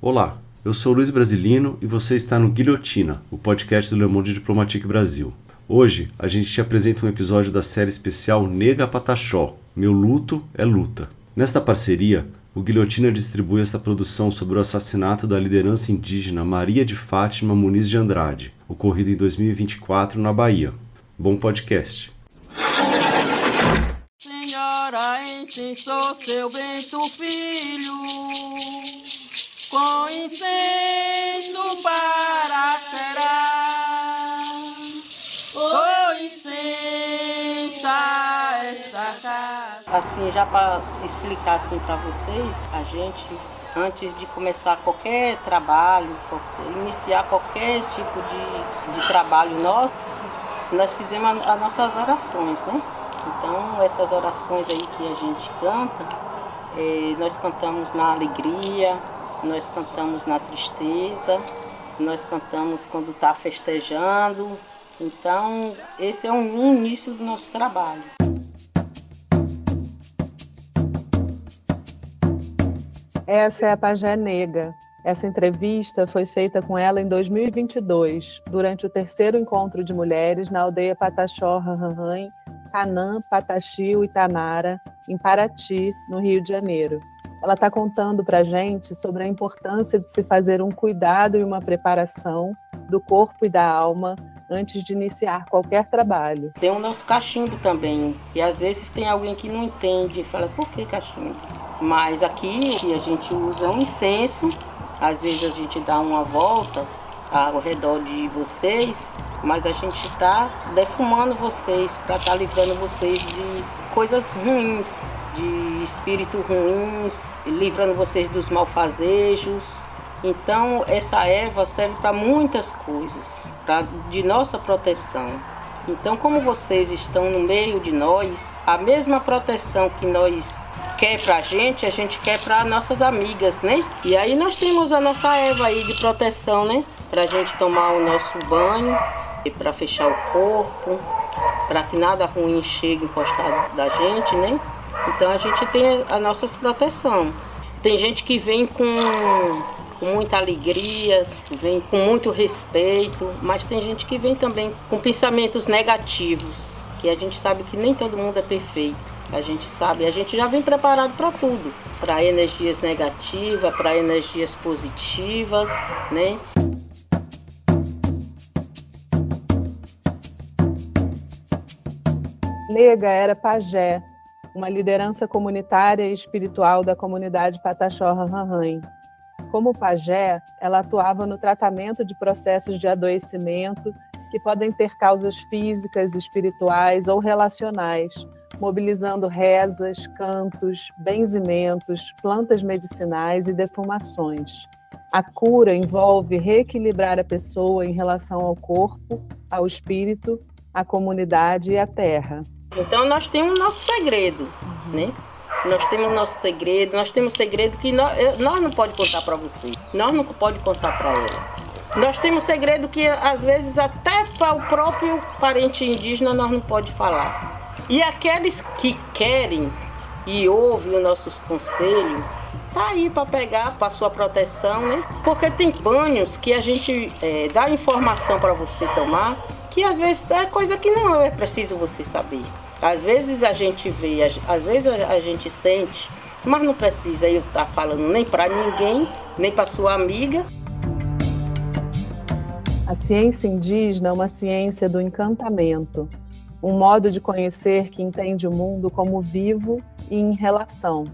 Olá, eu sou Luiz Brasilino e você está no Guilhotina, o podcast do Le Monde Diplomatique Brasil. Hoje a gente te apresenta um episódio da série especial Nega Pataxó, Meu Luto é Luta. Nesta parceria, o Guilhotina distribui esta produção sobre o assassinato da liderança indígena Maria de Fátima Muniz de Andrade, ocorrido em 2024 na Bahia. Bom podcast. Senhora, incensou seu Bento Filho, com incenso para cheirar. Oh, incensa esta casa. Assim, já para explicar assim para vocês, a gente, antes de começar qualquer trabalho, iniciar qualquer tipo de trabalho nosso, nós fizemos as nossas orações, né? Então, essas orações aí que a gente canta, nós cantamos na alegria, nós cantamos na tristeza, nós cantamos quando está festejando. Então, esse é um início do nosso trabalho. Essa é a Pajé Nega. Essa entrevista foi feita com ela em 2022, durante o terceiro encontro de mulheres na aldeia Pataxó Ranranhã, Canã, Pataxio e Tanara, em Paraty, no Rio de Janeiro. Ela está contando para a gente sobre a importância de se fazer um cuidado e uma preparação do corpo e da alma antes de iniciar qualquer trabalho. Tem o nosso cachimbo também, e às vezes tem alguém que não entende e fala, por que cachimbo? Mas aqui a gente usa um incenso, às vezes a gente dá uma volta ao redor de vocês, mas a gente está defumando vocês para estar livrando vocês de coisas ruins, de espíritos ruins, livrando vocês dos malfazejos. Então essa erva serve para muitas coisas, de nossa proteção. Então, como vocês estão no meio de nós, a mesma proteção que nós quer pra gente, a gente quer para nossas amigas, né? E aí nós temos a nossa erva aí de proteção, né? Pra gente tomar o nosso banho, para fechar o corpo, para que nada ruim chegue encostado da gente, né? Então a gente tem a nossa proteção. Tem gente que vem com muita alegria, vem com muito respeito, mas tem gente que vem também com pensamentos negativos, que a gente sabe que nem todo mundo é perfeito. A gente sabe, a gente já vem preparado para tudo, para energias negativas, para energias positivas, né? Nega era pajé, uma liderança comunitária e espiritual da comunidade Pataxó Ranranhã. Como pajé, ela atuava no tratamento de processos de adoecimento que podem ter causas físicas, espirituais ou relacionais, mobilizando rezas, cantos, benzimentos, plantas medicinais e defumações. A cura envolve reequilibrar a pessoa em relação ao corpo, ao espírito, à comunidade e à terra. Então nós temos nosso segredo, né? Nós temos nosso segredo, nós temos segredo que nós não podemos contar para vocês, nós não podemos contar para ela. Nós temos segredo que às vezes até para o próprio parente indígena nós não podemos falar. E aqueles que querem e ouvem os nossos conselhos, tá aí para pegar para sua proteção, né? Porque tem banhos que a gente dá informação para você tomar, que às vezes é coisa que não é preciso você saber. Às vezes a gente vê, às vezes a gente sente, mas não precisa eu estar falando nem para ninguém, nem para sua amiga. A ciência indígena é uma ciência do encantamento, um modo de conhecer que entende o mundo como vivo e em relação,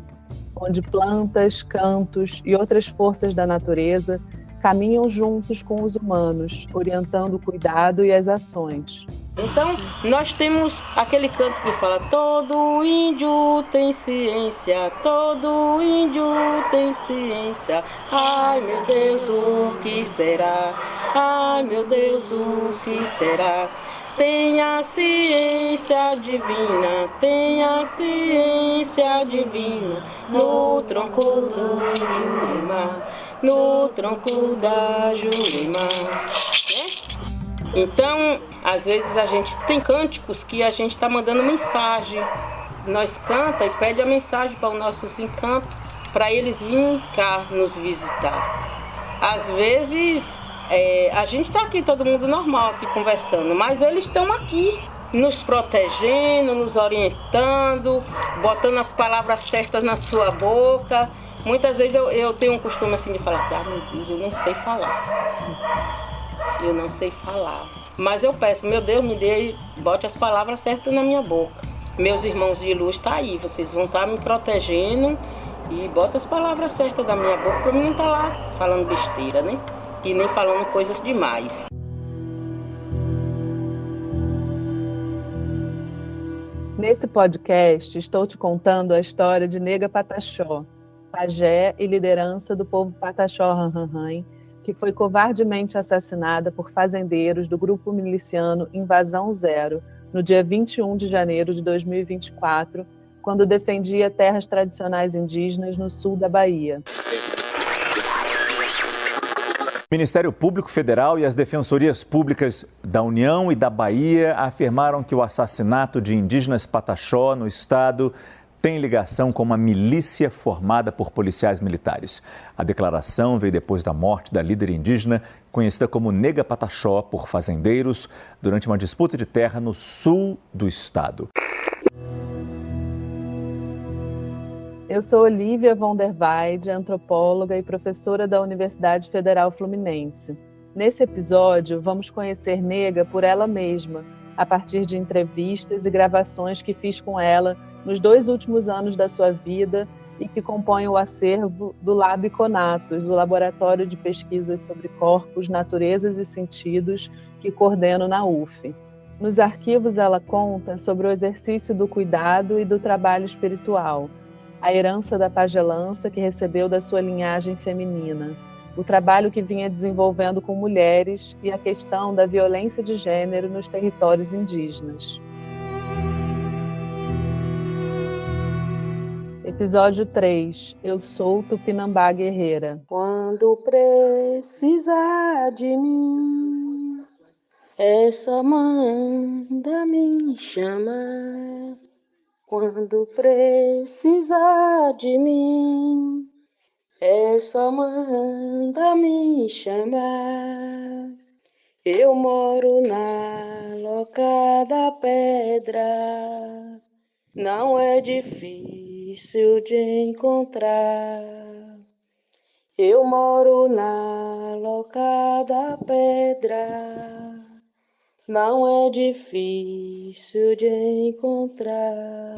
onde plantas, cantos e outras forças da natureza caminham juntos com os humanos, orientando o cuidado e as ações. Então, nós temos aquele canto que fala: todo índio tem ciência, todo índio tem ciência. Ai, meu Deus, o que será? Ai, meu Deus, o que será? Tem a ciência divina, tem a ciência divina no tronco do Jurema, no tronco da Jurema. Então, às vezes a gente tem cânticos que a gente está mandando mensagem. Nós canta e pede a mensagem para os nossos encantos, para eles virem cá nos visitar. Às vezes, a gente está aqui, todo mundo normal aqui conversando, mas eles estão aqui, nos protegendo, nos orientando, botando as palavras certas na sua boca. Muitas vezes eu tenho um costume assim de falar assim, meu Deus, eu não sei falar. Eu não sei falar. Mas eu peço, meu Deus, bote as palavras certas na minha boca. Meus irmãos de luz estão aí, vocês vão estar me protegendo e bota as palavras certas da minha boca para mim não estar lá falando besteira, né? E nem falando coisas demais. Nesse podcast, estou te contando a história de Nega Pataxó, pajé e liderança do povo Pataxó Rarrarrãe, que foi covardemente assassinada por fazendeiros do grupo miliciano Invasão Zero, no dia 21 de janeiro de 2024, quando defendia terras tradicionais indígenas no sul da Bahia. O Ministério Público Federal e as Defensorias Públicas da União e da Bahia afirmaram que o assassinato de indígenas Pataxó no estado tem ligação com uma milícia formada por policiais militares. A declaração veio depois da morte da líder indígena, conhecida como Nega Pataxó por fazendeiros, durante uma disputa de terra no sul do estado. Eu sou Olivia von der Weide, antropóloga e professora da Universidade Federal Fluminense. Nesse episódio, vamos conhecer Nega por ela mesma, a partir de entrevistas e gravações que fiz com ela nos 2 últimos anos da sua vida e que compõem o acervo do Lab Iconatos, o laboratório de pesquisas sobre corpos, naturezas e sentidos que coordeno na UF. Nos arquivos, ela conta sobre o exercício do cuidado e do trabalho espiritual, a herança da pagelança que recebeu da sua linhagem feminina, o trabalho que vinha desenvolvendo com mulheres e a questão da violência de gênero nos territórios indígenas. Episódio 3. Eu sou Tupinambá Guerreira. Quando precisar de mim, é só manda me chamar. Quando precisar de mim, é só manda me chamar. Eu moro na Loca da Pedra, não é difícil de encontrar. Eu moro na Loca da Pedra, não é difícil de encontrar.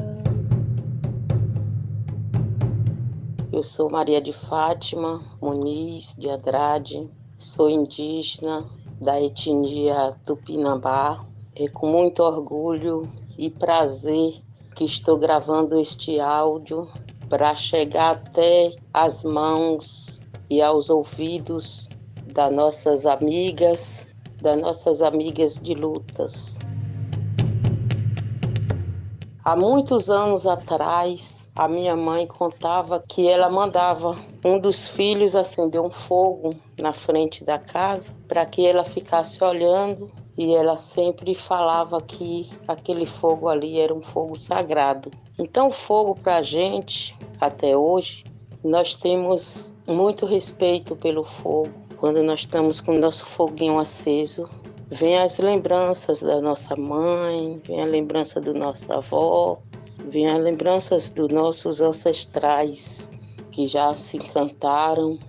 Eu sou Maria de Fátima Muniz de Andrade, sou indígena da etnia Tupinambá. É com muito orgulho e prazer que estou gravando este áudio para chegar até as mãos e aos ouvidos das nossas amigas de lutas. Há muitos anos atrás, a minha mãe contava que ela mandava um dos filhos acender um fogo na frente da casa para que ela ficasse olhando, e ela sempre falava que aquele fogo ali era um fogo sagrado. Então o fogo para a gente, até hoje, nós temos muito respeito pelo fogo. Quando nós estamos com o nosso foguinho aceso, vem as lembranças da nossa mãe, vem a lembrança da nossa avó, vem as lembranças dos nossos ancestrais que já se encantaram,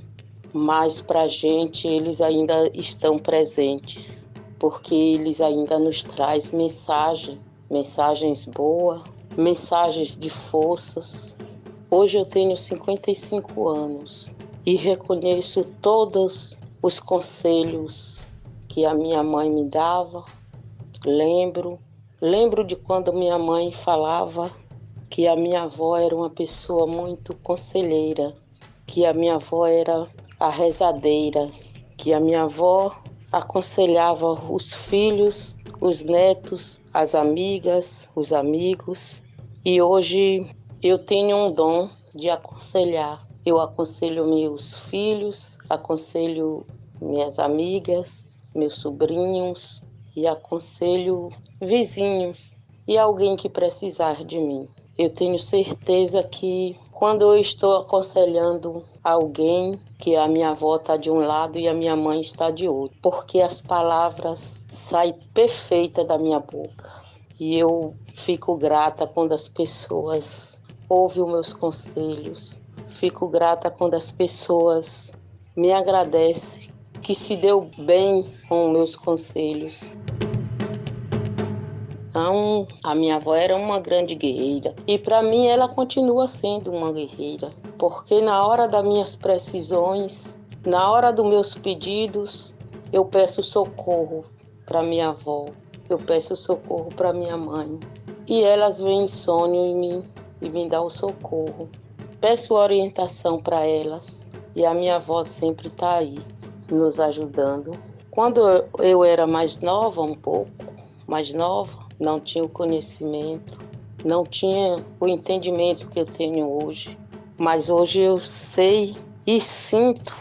mas para a gente eles ainda estão presentes, porque eles ainda nos trazem mensagens boas, mensagens de forças. Hoje eu tenho 55 anos e reconheço todos os conselhos que a minha mãe me dava. Lembro de quando minha mãe falava que a minha avó era uma pessoa muito conselheira, que a minha avó era a rezadeira, que a minha avó aconselhava os filhos, os netos, as amigas, os amigos. E hoje eu tenho um dom de aconselhar. Eu aconselho meus filhos, aconselho minhas amigas, meus sobrinhos e aconselho vizinhos e alguém que precisar de mim. Eu tenho certeza que quando eu estou aconselhando alguém que a minha avó está de um lado e a minha mãe está de outro, porque as palavras saem perfeitas da minha boca. E eu fico grata quando as pessoas ouvem os meus conselhos. Fico grata quando as pessoas me agradecem, que se deu bem com os meus conselhos. Então, a minha avó era uma grande guerreira. E para mim ela continua sendo uma guerreira. Porque na hora das minhas precisões, na hora dos meus pedidos, eu peço socorro para minha avó. Eu peço socorro para minha mãe. E elas vêm em sonho em mim e me dão o socorro. Peço orientação para elas. E a minha avó sempre está aí, nos ajudando. Quando eu era mais nova, um pouco mais nova, não tinha o conhecimento, não tinha o entendimento que eu tenho hoje. Mas hoje eu sei e sinto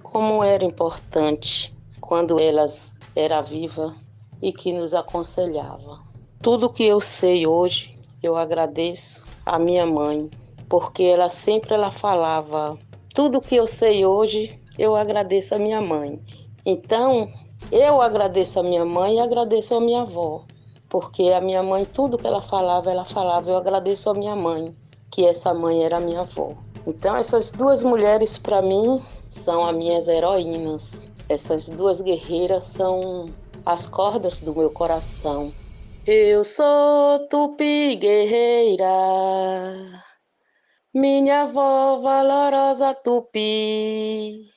como era importante quando elas eram vivas e que nos aconselhavam. Tudo que eu sei hoje, eu agradeço a minha mãe, porque ela sempre falava, tudo que eu sei hoje, eu agradeço a minha mãe. Então, eu agradeço a minha mãe e agradeço a minha avó. Porque a minha mãe, tudo que ela falava, eu agradeço a minha mãe, que essa mãe era a minha avó. Então, essas duas mulheres, para mim, são as minhas heroínas. Essas duas guerreiras são as cordas do meu coração. Eu sou Tupi guerreira, minha avó valorosa Tupi.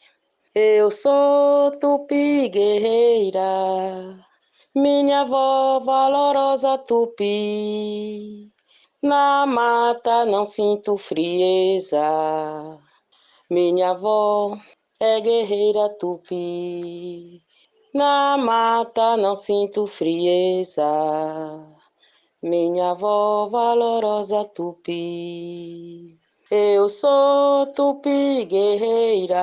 Eu sou Tupi guerreira, minha avó valorosa Tupi. Na mata não sinto frieza, minha avó é guerreira Tupi. Na mata não sinto frieza, minha avó valorosa Tupi. Eu sou Tupi guerreira,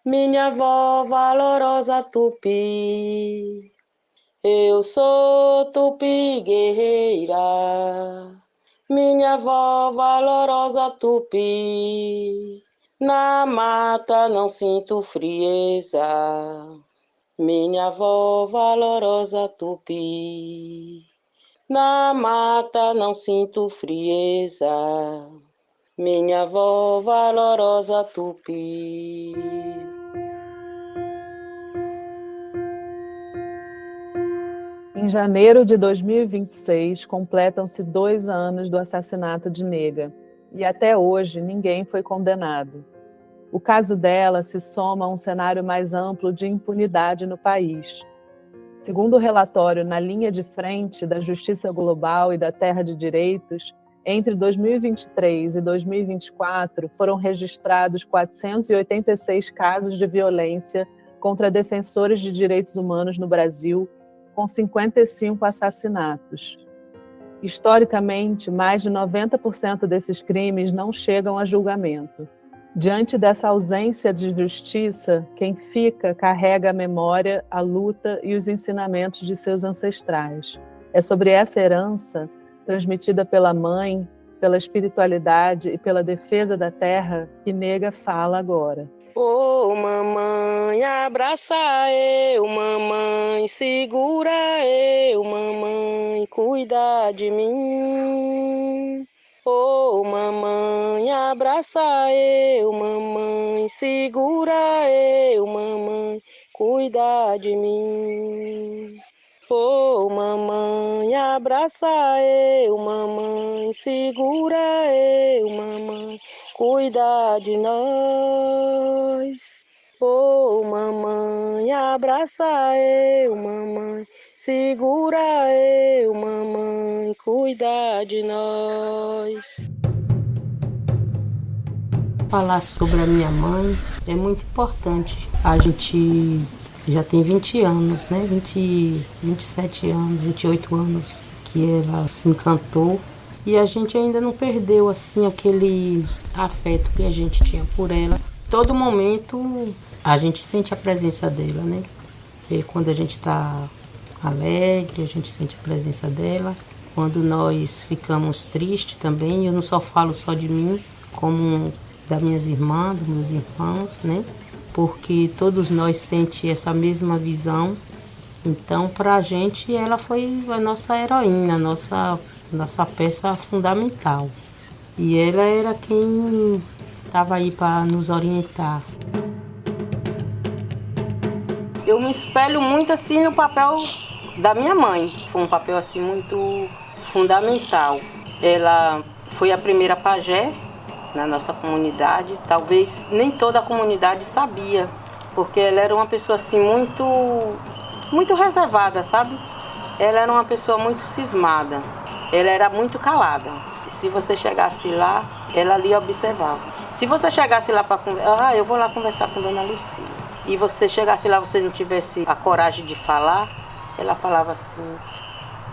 minha avó valorosa Tupi. Eu sou Tupi guerreira, minha avó valorosa Tupi. Na mata não sinto frieza, minha avó valorosa Tupi. Na mata não sinto frieza, minha avó valorosa Tupi. Em janeiro de 2026, completam-se 2 anos do assassinato de Nega, e até hoje ninguém foi condenado. O caso dela se soma a um cenário mais amplo de impunidade no país. Segundo o relatório Na Linha de Frente da Justiça Global e da Terra de Direitos, entre 2023 e 2024 foram registrados 486 casos de violência contra defensores de direitos humanos no Brasil, com 55 assassinatos. Historicamente, mais de 90% desses crimes não chegam a julgamento. Diante dessa ausência de justiça, quem fica carrega a memória, a luta e os ensinamentos de seus ancestrais. É sobre essa herança, transmitida pela mãe, pela espiritualidade e pela defesa da terra, que Nega fala agora. Ô mamãe, abraça eu, mamãe, segura eu, mamãe, cuida de mim. Ô mamãe, abraça eu, mamãe, segura eu, mamãe, cuida de mim. Ô mamãe, abraça eu, mamãe, segura eu, mamãe, cuida de nós. Ô mamãe, abraça eu, mamãe, segura eu, mamãe, cuida de nós. Falar sobre a minha mãe é muito importante. A gente já tem 20 anos, né? 27 anos, 28 anos que ela se encantou. E a gente ainda não perdeu, assim, aquele afeto que a gente tinha por ela. Todo momento a gente sente a presença dela, né? E quando a gente está alegre, a gente sente a presença dela. quando nós ficamos tristes também, eu não só falo só de mim, como das minhas irmãs, dos meus irmãos, né? Porque todos nós sentimos essa mesma visão. Então, para a gente, ela foi a nossa heroína, a nossa peça fundamental. E ela era quem estava aí para nos orientar. Eu me espelho muito assim no papel da minha mãe. Foi um papel assim muito fundamental. Ela foi a primeira pajé na nossa comunidade. Talvez nem toda a comunidade sabia, porque ela era uma pessoa assim muito reservada, sabe? Ela era uma pessoa muito cismada. Ela era muito calada. Se você chegasse lá, ela lhe observava. Se você chegasse lá para conversar, eu vou lá conversar com Dona Lucília. E você chegasse lá, você não tivesse a coragem de falar, ela falava assim: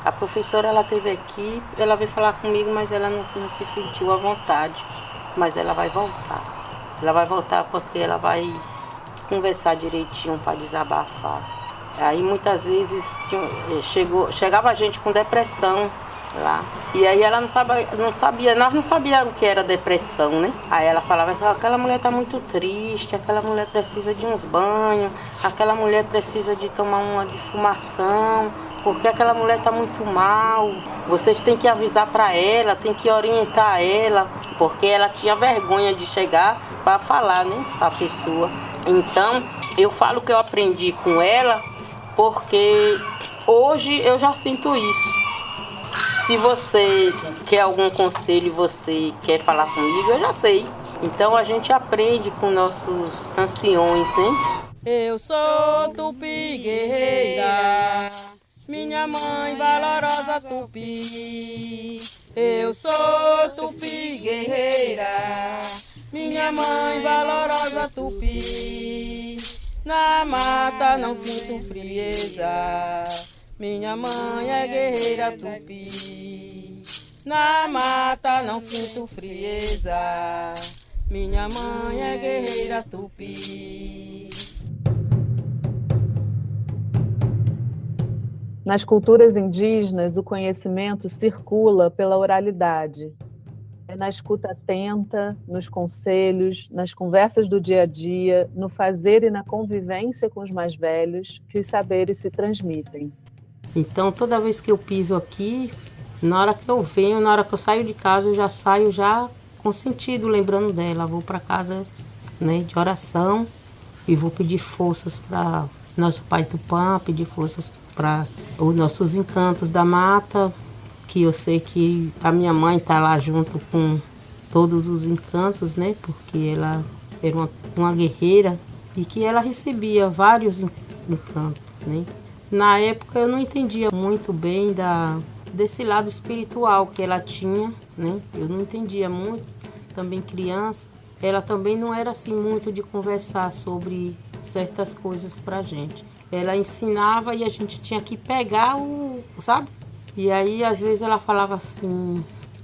a professora, ela esteve aqui, ela veio falar comigo, mas ela não se sentiu à vontade. Mas ela vai voltar. Ela vai voltar porque ela vai conversar direitinho para desabafar. Aí muitas vezes chegava a gente com depressão lá. E aí ela não sabia, nós não sabíamos o que era depressão, né? Aí ela falava: aquela mulher está muito triste, aquela mulher precisa de uns banhos, aquela mulher precisa de tomar uma defumação, porque aquela mulher está muito mal. Vocês têm que avisar para ela, tem que orientar ela, porque ela tinha vergonha de chegar para falar, né, para a pessoa. Então, eu falo que eu aprendi com ela, porque hoje eu já sinto isso. Se você quer algum conselho, você quer falar comigo, eu já sei. Então a gente aprende com nossos anciões, né? Eu sou tupi guerreira, minha mãe valorosa tupi. Eu sou tupi guerreira, minha mãe valorosa tupi. Na mata não sinto frieza, minha mãe é guerreira tupi. Na mata não sinto frieza, minha mãe é guerreira tupi. Nas culturas indígenas, o conhecimento circula pela oralidade. É na escuta atenta, nos conselhos, nas conversas do dia a dia, no fazer e na convivência com os mais velhos, que os saberes se transmitem. Então, toda vez que eu piso aqui, na hora que eu venho, na hora que eu saio de casa, eu já saio já com sentido, lembrando dela. Vou para casa, né, de oração e vou pedir forças para nosso Pai Tupã, pedir forças para os nossos encantos da mata, que eu sei que a minha mãe está lá junto com todos os encantos, né, porque ela era uma guerreira e que ela recebia vários encantos, né. Na época eu não entendia muito bem desse lado espiritual que ela tinha, né? Eu não entendia muito, também criança. Ela também não era assim muito de conversar sobre certas coisas pra gente. Ela ensinava e a gente tinha que pegar sabe? E aí às vezes ela falava assim: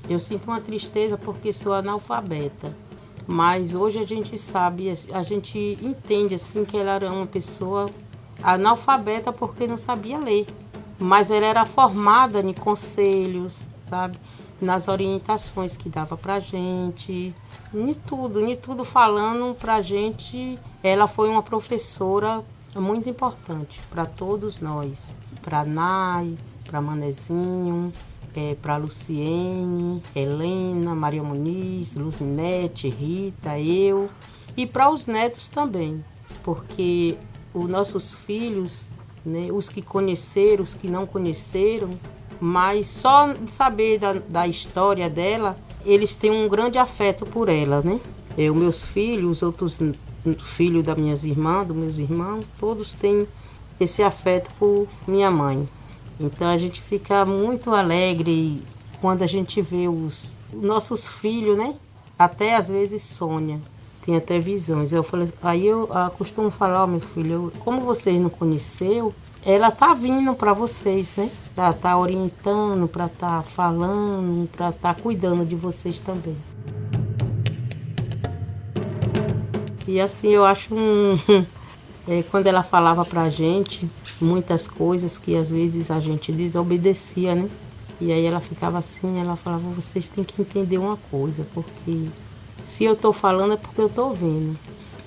eu sinto uma tristeza porque sou analfabeta. Mas hoje a gente sabe, a gente entende assim que ela era uma pessoa analfabeta porque não sabia ler, mas ela era formada em conselhos, sabe, nas orientações que dava pra gente, em tudo falando pra gente. Ela foi uma professora muito importante para todos nós, para Nai, para Manezinho, para Luciene, Helena, Maria Muniz, Luzinete, Rita, eu, e para os netos também, porque os nossos filhos, né, os que conheceram, os que não conheceram, mas só de saber da história dela, eles têm um grande afeto por ela, né? Os meus filhos, os outros filhos das minhas irmãs, dos meus irmãos, todos têm esse afeto por minha mãe. Então a gente fica muito alegre quando a gente vê os nossos filhos, né? Até às vezes sonha. Tem até visões. Aí eu costumo falar: meu filho, como vocês não conheceu, ela tá vindo para vocês, né? Para tá orientando, para tá falando, para tá cuidando de vocês também. E assim, eu acho quando ela falava pra gente muitas coisas que às vezes a gente desobedecia, né? E aí ela ficava assim, ela falava, vocês têm que entender uma coisa, porque se eu estou falando é porque eu estou vendo.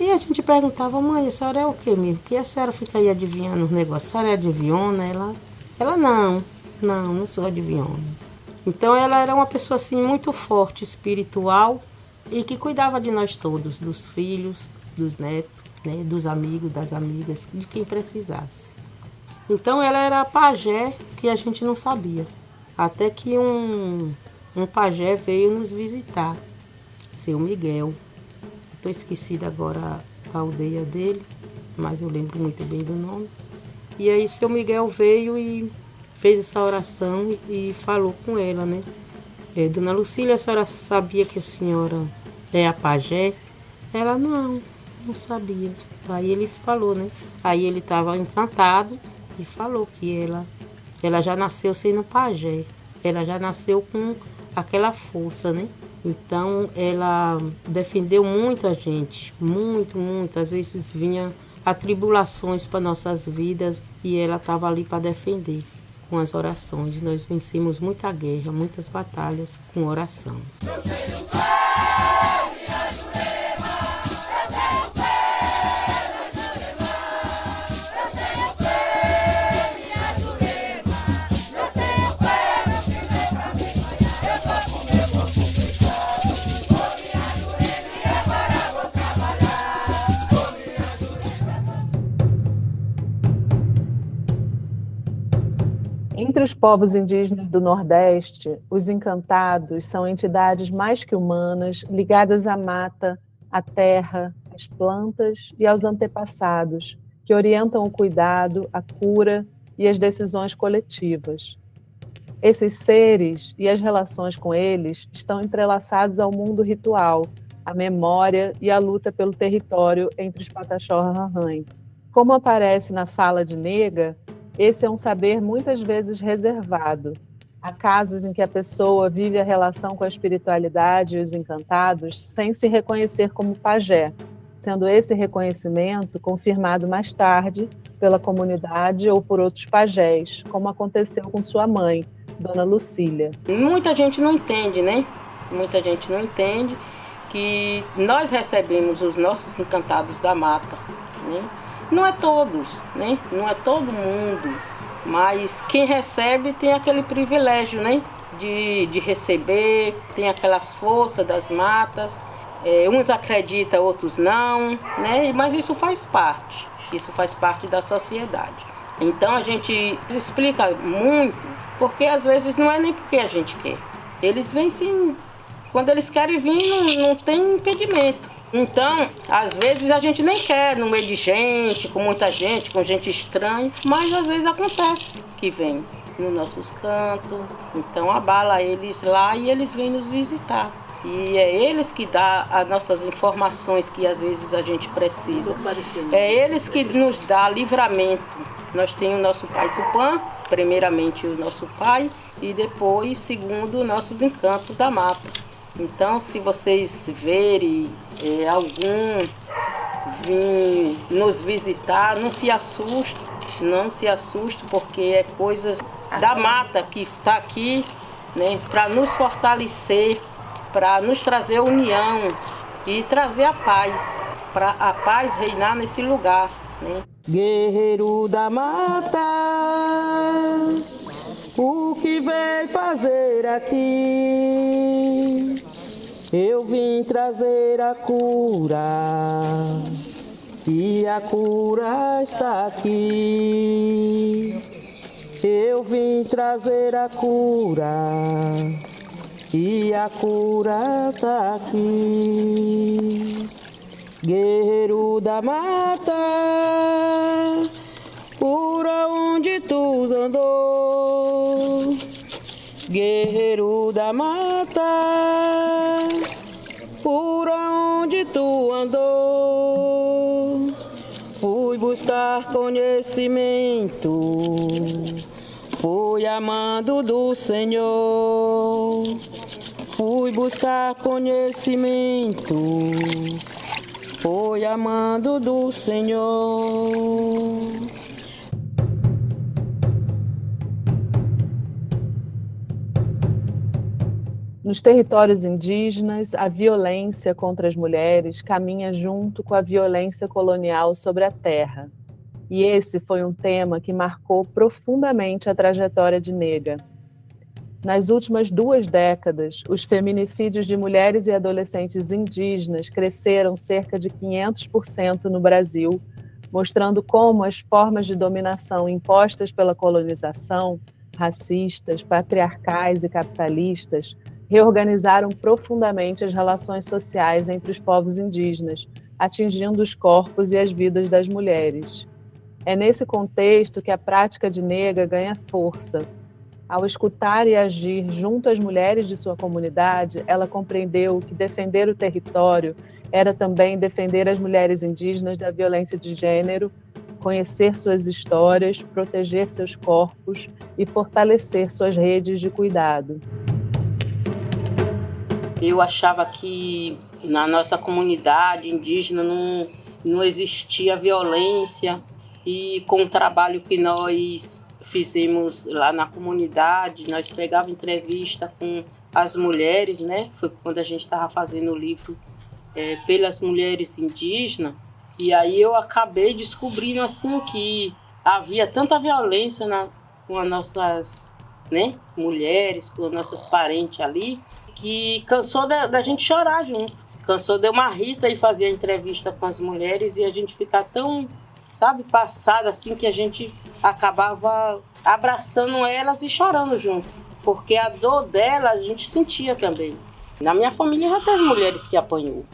E a gente perguntava, mãe, a senhora é o quê mesmo? Porque a senhora fica aí adivinhando os negócios, a senhora é adivinhona? Ela não sou adivinhona. Então ela era uma pessoa assim muito forte, espiritual, e que cuidava de nós todos, dos filhos, dos netos, né, dos amigos, das amigas, de quem precisasse. Então ela era a pajé que a gente não sabia. Até que um pajé veio nos visitar, seu Miguel. Estou esquecida agora a aldeia dele, mas eu lembro muito bem do nome. E aí seu Miguel veio e fez essa oração e falou com ela, né? Dona Lucília, a senhora sabia que a senhora é a pajé? Ela, não sabia. Aí ele falou, né? Aí ele estava encantado e falou que ela já nasceu sendo pajé. Ela já nasceu com aquela força, né? Então ela defendeu muito a gente, muito. Às vezes vinha atribulações para nossas vidas e ela estava ali para defender com as orações. Nós vencemos muita guerra, muitas batalhas com oração. Entre os povos indígenas do Nordeste, os encantados são entidades mais que humanas, ligadas à mata, à terra, às plantas e aos antepassados, que orientam o cuidado, a cura e as decisões coletivas. Esses seres e as relações com eles estão entrelaçados ao mundo ritual, à memória e à luta pelo território entre os Pataxó-Rarrãe. Como aparece na fala de Nega, esse é um saber muitas vezes reservado. Há casos em que a pessoa vive a relação com a espiritualidade e os encantados sem se reconhecer como pajé, sendo esse reconhecimento confirmado mais tarde pela comunidade ou por outros pajés, como aconteceu com sua mãe, Dona Lucília. Muita gente não entende, né? Muita gente não entende que nós recebemos os nossos encantados da mata, né? Não é todos, né? Não é todo mundo, mas quem recebe tem aquele privilégio, né? De receber, tem aquelas forças das matas, uns acreditam, outros não, né? Mas isso faz parte da sociedade. Então a gente explica muito, porque às vezes não é nem porque a gente quer. Eles vêm sim, quando eles querem vir não tem impedimento. Então, às vezes a gente nem quer no meio de gente, com muita gente, com gente estranha, mas às vezes acontece que vem nos nossos cantos. Então abala eles lá e eles vêm nos visitar. E é eles que dão as nossas informações que às vezes a gente precisa. É eles que nos dão livramento. Nós temos o nosso pai Tupã, primeiramente o nosso pai, e depois, segundo, nossos encantos da mata. Então, se vocês verem algum vir nos visitar, não se assuste, porque é coisas da mata que está aqui, né, para nos fortalecer, para nos trazer união e trazer a paz, para a paz reinar nesse lugar, né? Guerreiro da mata, o que veio fazer aqui? Eu vim trazer a cura, e a cura está aqui. Eu vim trazer a cura, e a cura está aqui. Guerreiro da mata, por onde tu andou? Guerreiro da mata, por onde tu andou? Fui buscar conhecimento, fui amando do Senhor. Fui buscar conhecimento, fui amando do Senhor. Nos territórios indígenas, a violência contra as mulheres caminha junto com a violência colonial sobre a terra. E esse foi um tema que marcou profundamente a trajetória de Nega. Nas últimas 2 décadas, os feminicídios de mulheres e adolescentes indígenas cresceram cerca de 500% no Brasil, mostrando como as formas de dominação impostas pela colonização, racistas, patriarcais e capitalistas, reorganizaram profundamente as relações sociais entre os povos indígenas, atingindo os corpos e as vidas das mulheres. É nesse contexto que a prática de Nega ganha força. Ao escutar e agir junto às mulheres de sua comunidade, ela compreendeu que defender o território era também defender as mulheres indígenas da violência de gênero, conhecer suas histórias, proteger seus corpos e fortalecer suas redes de cuidado. Eu achava que na nossa comunidade indígena não existia violência, e com o trabalho que nós fizemos lá na comunidade, nós pegávamos entrevista com as mulheres, né? Foi quando a gente estava fazendo o livro pelas mulheres indígenas, e aí eu acabei descobrindo assim que havia tanta violência com as nossas, né, mulheres, com os nossos parentes ali, que cansou da gente chorar junto. Cansou de uma Rita e fazer a entrevista com as mulheres e a gente ficar tão, sabe, passada assim, que a gente acabava abraçando elas e chorando junto. Porque a dor dela a gente sentia também. Na minha família já teve mulheres que apanhou.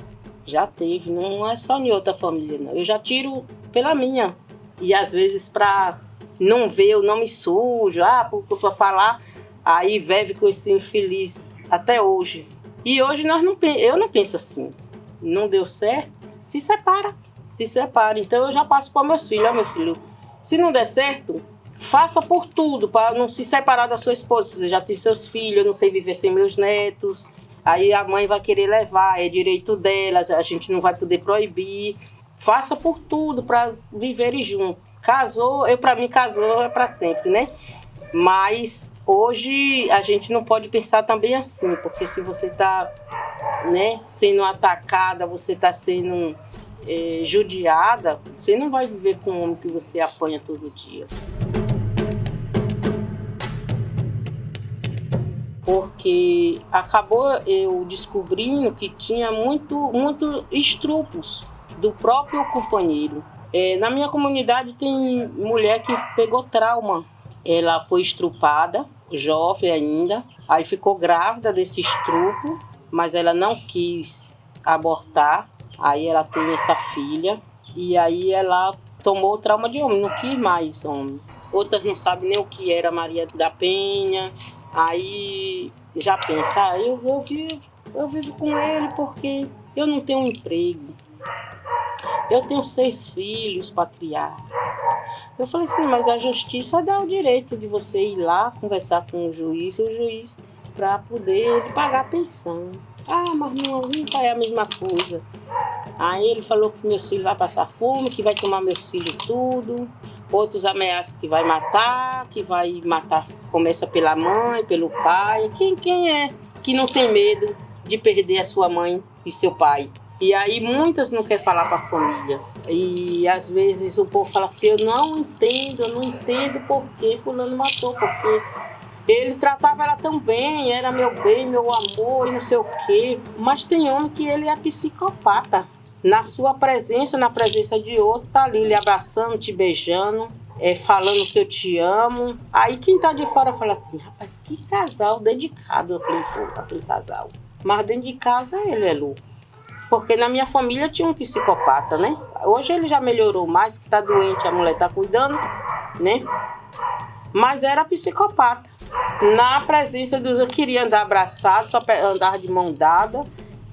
Já teve, não é só em outra família, não. Eu já tiro pela minha. E às vezes para não ver o nome sujo, porque para falar, aí vive com esse infeliz até hoje. E hoje eu não penso assim. Não deu certo, se separa. Então eu já passo para meus filhos. Meu filho, se não der certo, faça por tudo para não se separar da sua esposa. Você já tem seus filhos, eu não sei viver sem meus netos. Aí a mãe vai querer levar, é direito delas, a gente não vai poder proibir. Faça por tudo para viverem juntos. Casou, para mim casou é para sempre, né? Mas hoje a gente não pode pensar também assim, porque se você está, né, sendo atacada, você está sendo judiada, você não vai viver com um homem que você apanha todo dia. Porque acabou eu descobrindo que tinha muito estrupos do próprio companheiro. Na minha comunidade tem mulher que pegou trauma. Ela foi estrupada, jovem ainda, aí ficou grávida desse estrupo, mas ela não quis abortar. Aí ela tem essa filha e aí ela tomou o trauma de homem, não quis mais homem. Outras não sabem nem o que era Maria da Penha. Aí já pensa, eu vivo com ele porque eu não tenho um emprego. Eu tenho 6 filhos para criar. Eu falei assim, mas a justiça dá o direito de você ir lá conversar com o juiz para poder ele pagar a pensão. Mas não é a mesma coisa. Aí ele falou que meus filhos vão passar fome, que vai tomar meus filhos tudo. Outros ameaçam que vai matar, começa pela mãe, pelo pai. Quem é que não tem medo de perder a sua mãe e seu pai? E aí muitas não querem falar para a família. E às vezes o povo fala assim, eu não entendo por que fulano matou, porque ele tratava ela tão bem, era meu bem, meu amor e não sei o quê. Mas tem homem que ele é psicopata. Na sua presença, na presença de outro, tá ali lhe abraçando, te beijando, falando que eu te amo. Aí quem tá de fora fala assim, rapaz, que casal dedicado aquele casal. Mas dentro de casa ele é louco. Porque na minha família tinha um psicopata, né? Hoje ele já melhorou mais, que tá doente, a mulher tá cuidando, né? Mas era psicopata. Na presença dos eu queria andar abraçado, só andar de mão dada,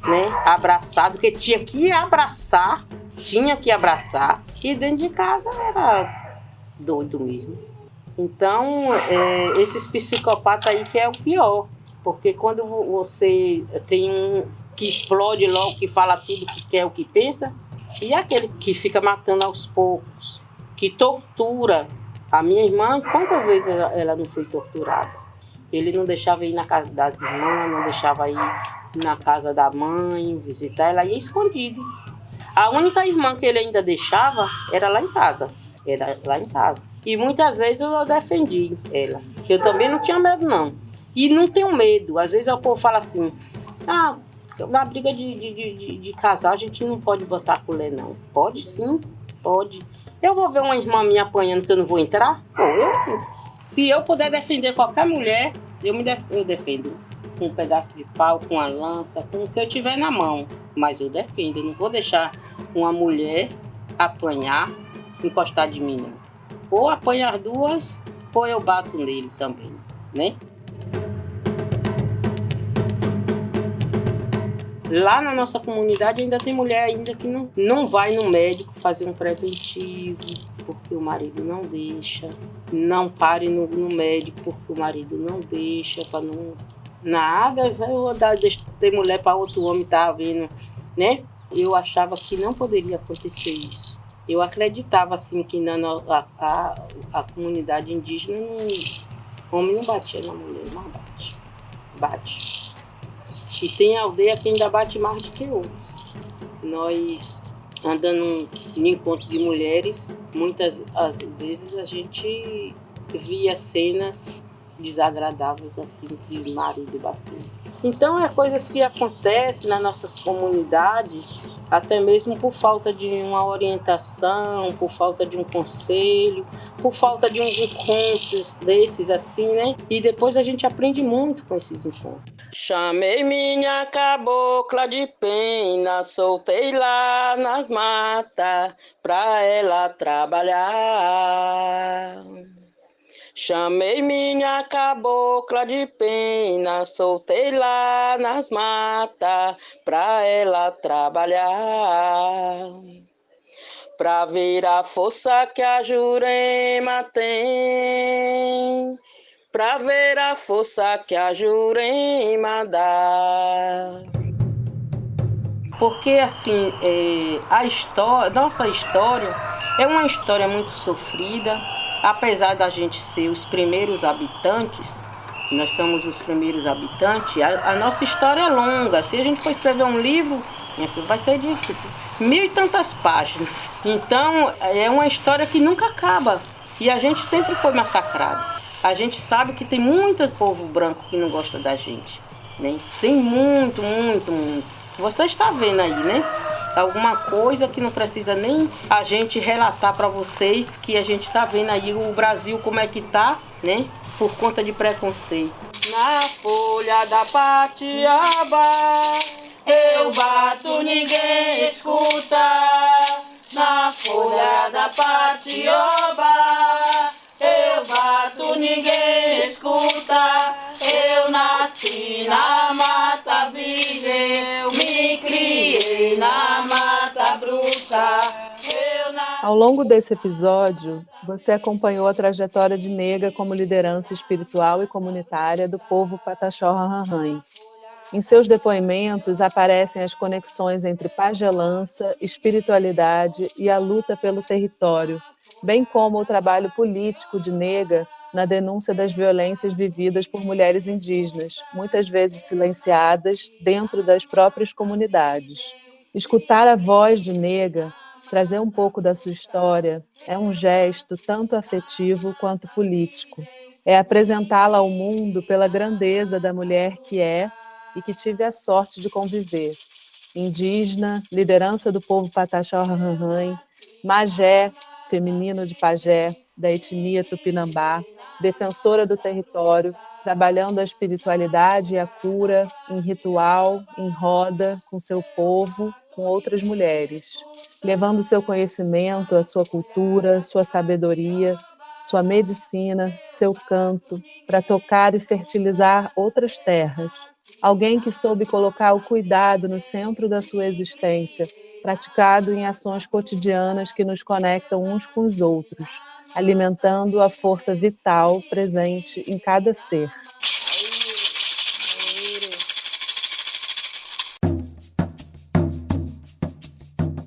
né? Abraçado, porque tinha que abraçar. E dentro de casa era doido mesmo. Então, esses psicopatas aí que é o pior. Porque quando você tem um que explode logo, que fala tudo que quer, o que pensa, e aquele que fica matando aos poucos, que tortura. A minha irmã, quantas vezes ela não foi torturada? Ele não deixava ir na casa das irmãs, não deixava ir na casa da mãe, visitar, ela ia escondido. A única irmã que ele ainda deixava era lá em casa. E muitas vezes eu defendi ela. Eu também não tinha medo, não. E não tenho medo. Às vezes o povo fala assim, na briga de casal a gente não pode botar a colher, não. Pode sim, pode. Eu vou ver uma irmã minha apanhando que eu não vou entrar? Se eu puder defender qualquer mulher, eu defendo. Com um pedaço de pau, com a lança, com o que eu tiver na mão. Mas eu defendo, eu não vou deixar uma mulher apanhar, encostar de mim, não. Ou apanha as duas, ou eu bato nele também, né? Lá na nossa comunidade ainda tem mulher ainda que não vai no médico fazer um preventivo, porque o marido não deixa. Não pare no médico, porque o marido não deixa, para não... Nada, deixa ter mulher para outro homem tá vendo, né? Eu achava que não poderia acontecer isso. Eu acreditava assim que a comunidade indígena, o homem não batia na mulher, mas bate. E tem aldeia que ainda bate mais do que outros. Nós andando em encontro de mulheres, muitas vezes a gente via cenas desagradáveis assim de marido batendo. Então é coisas que acontecem nas nossas comunidades, até mesmo por falta de uma orientação, por falta de um conselho, por falta de uns encontros desses assim, né? E depois a gente aprende muito com esses encontros. Chamei minha cabocla de pena, soltei lá nas matas pra ela trabalhar. Chamei minha cabocla de pena, soltei lá nas matas pra ela trabalhar. Pra ver a força que a Jurema tem, pra ver a força que a Jurema dá. Porque assim, nossa história é uma história muito sofrida. Apesar da gente ser os primeiros habitantes, nós somos os primeiros habitantes, a nossa história é longa. Se a gente for escrever um livro, vai ser de 1000 e tantas páginas. Então, é uma história que nunca acaba. E a gente sempre foi massacrado. A gente sabe que tem muito povo branco que não gosta da gente, né? Tem muito. Você está vendo aí, né? Alguma coisa que não precisa nem a gente relatar para vocês, que a gente está vendo aí o Brasil como é que tá, né? Por conta de preconceito. Na folha da patiaba, eu bato, ninguém escuta. Na folha da patioba, eu bato, ninguém escuta. Eu nasci na Mata Virgem, eu me criei na Mata Bruta. Ao longo desse episódio, você acompanhou a trajetória de Nega como liderança espiritual e comunitária do povo Pataxó Rarrãe. Em seus depoimentos aparecem as conexões entre pagelança, espiritualidade e a luta pelo território, bem como o trabalho político de Nega na denúncia das violências vividas por mulheres indígenas, muitas vezes silenciadas dentro das próprias comunidades. Escutar a voz de Nega, trazer um pouco da sua história, é um gesto tanto afetivo quanto político. É apresentá-la ao mundo pela grandeza da mulher que é e que tive a sorte de conviver. Indígena, liderança do povo Pataxó Rarrãe, magé, feminino de pajé, da etnia Tupinambá, defensora do território, trabalhando a espiritualidade e a cura em ritual, em roda, com seu povo, com outras mulheres, levando seu conhecimento, a sua cultura, sua sabedoria, sua medicina, seu canto, para tocar e fertilizar outras terras. Alguém que soube colocar o cuidado no centro da sua existência, praticado em ações cotidianas que nos conectam uns com os outros, alimentando a força vital presente em cada ser.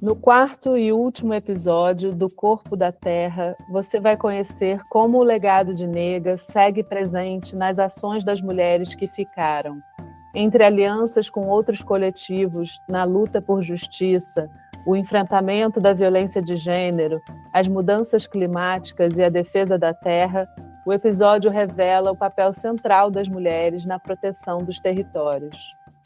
No quarto e último episódio do Corpo da Terra, você vai conhecer como o legado de Nega segue presente nas ações das mulheres que ficaram. Entre alianças com outros coletivos na luta por justiça, o enfrentamento da violência de gênero, as mudanças climáticas e a defesa da terra, o episódio revela o papel central das mulheres na proteção dos territórios.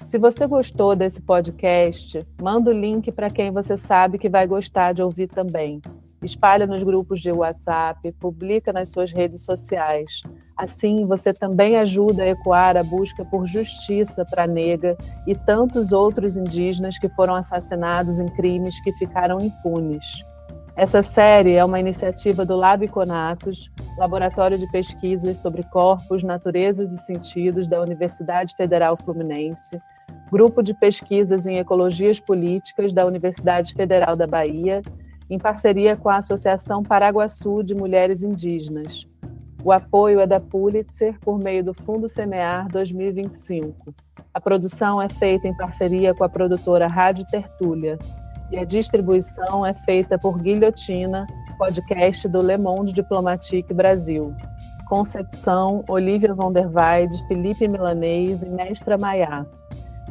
Se você gostou desse podcast, manda o link para quem você sabe que vai gostar de ouvir também. Espalha nos grupos de WhatsApp, publica nas suas redes sociais. Assim, você também ajuda a ecoar a busca por justiça para Nega e tantos outros indígenas que foram assassinados em crimes que ficaram impunes. Essa série é uma iniciativa do Lab Conatos, Laboratório de Pesquisas sobre Corpos, Naturezas e Sentidos da Universidade Federal Fluminense, Grupo de Pesquisas em Ecologias Políticas da Universidade Federal da Bahia, em parceria com a Associação Paraguaçu de Mulheres Indígenas. O apoio é da Pulitzer por meio do Fundo Semear 2025. A produção é feita em parceria com a produtora Rádio Tertúlia. E a distribuição é feita por Guilhotina, podcast do Le Monde Diplomatique Brasil. Concepção, Olivia von der Weide, Felipe Milanês e Mestra Maiá.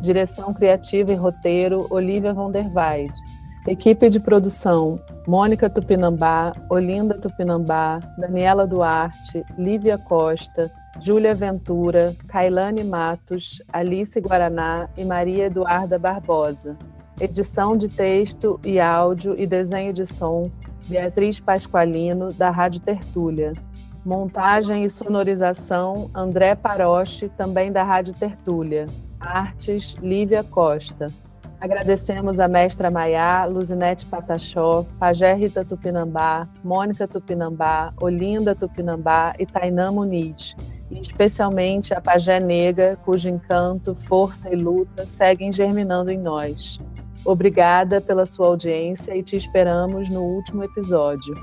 Direção criativa e roteiro, Olivia von der Weide. Equipe de produção, Mônica Tupinambá, Olinda Tupinambá, Daniela Duarte, Lívia Costa, Júlia Ventura, Kailane Matos, Alice Guaraná e Maria Eduarda Barbosa. Edição de texto e áudio e desenho de som, Beatriz Pasqualino, da Rádio Tertúlia. Montagem e sonorização, André Paroche, também da Rádio Tertúlia. Artes, Lívia Costa. Agradecemos a Mestra Maiá, Luzinete Pataxó, Pajé Rita Tupinambá, Mônica Tupinambá, Olinda Tupinambá e Tainã Muniz, e especialmente a Pajé Nega, cujo encanto, força e luta seguem germinando em nós. Obrigada pela sua audiência e te esperamos no último episódio.